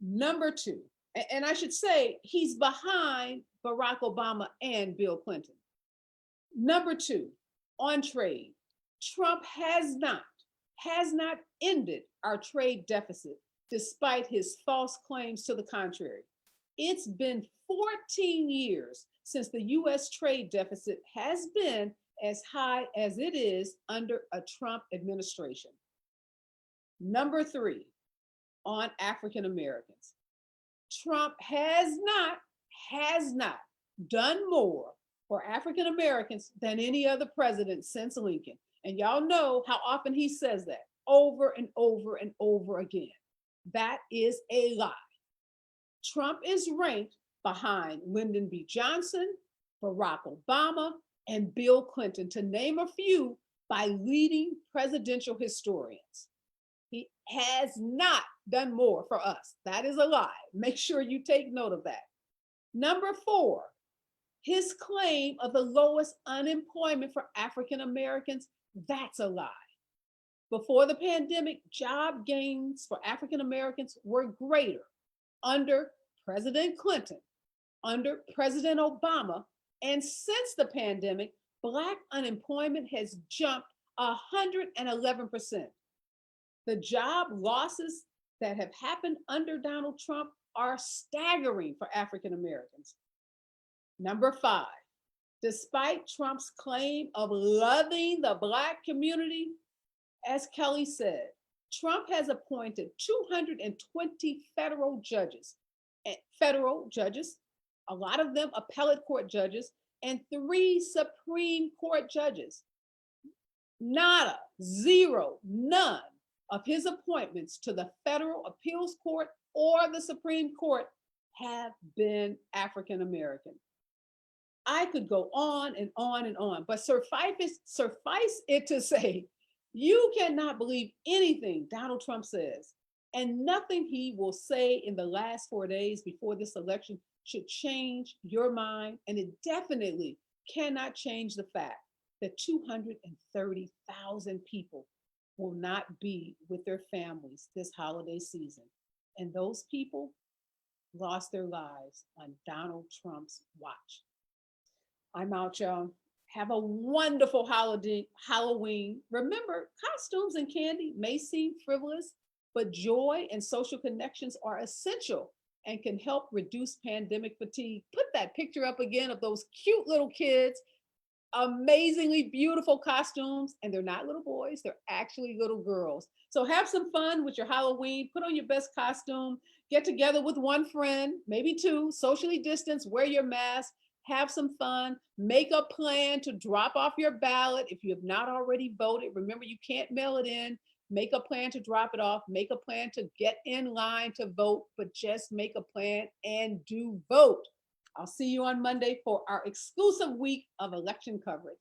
Speaker 2: Number two, and I should say he's behind Barack Obama and Bill Clinton. Number two, on trade, Trump has not ended our trade deficit despite his false claims to the contrary. It's been 14 years since the US trade deficit has been as high as it is under a Trump administration. Number three, on African Americans. Trump has has not done more for African Americans than any other president since Lincoln. And y'all know how often he says that over and over and over again. That is a lie. Trump is ranked behind Lyndon B. Johnson, Barack Obama, and Bill Clinton, to name a few, by leading presidential historians. He has not done more for us. That is a lie. Make sure you take note of that. Number 4, his claim of the lowest unemployment for African Americans, that's a lie. Before the pandemic, job gains for African Americans were greater under President Clinton, under President Obama, and since the pandemic, Black unemployment has jumped 111%. The job losses that have happened under Donald Trump are staggering for African Americans. Number 5, despite Trump's claim of loving the Black community, as Kelly said, Trump has appointed 220 federal judges, a lot of them appellate court judges, and 3 Supreme Court judges. Nada, zero, none of his appointments to the Federal Appeals Court or the Supreme Court have been African American. I could go on and on and on, but suffice it to say, you cannot believe anything Donald Trump says, and nothing he will say in the last 4 days before this election should change your mind, and it definitely cannot change the fact that 230,000 people will not be with their families this holiday season. And those people lost their lives on Donald Trump's watch. I'm out, y'all. Have a wonderful Halloween. Remember, costumes and candy may seem frivolous, but joy and social connections are essential and can help reduce pandemic fatigue. Put that picture up again of those cute little kids, amazingly beautiful costumes, and they're not little boys, they're actually little girls. So have some fun with your Halloween, put on your best costume, get together with one friend, maybe 2, socially distance, wear your mask, have some fun, make a plan to drop off your ballot. If you have not already voted, remember you can't mail it in. Make a plan to drop it off, make a plan to get in line to vote, but just make a plan and do vote. I'll see you on Monday for our exclusive week of election coverage.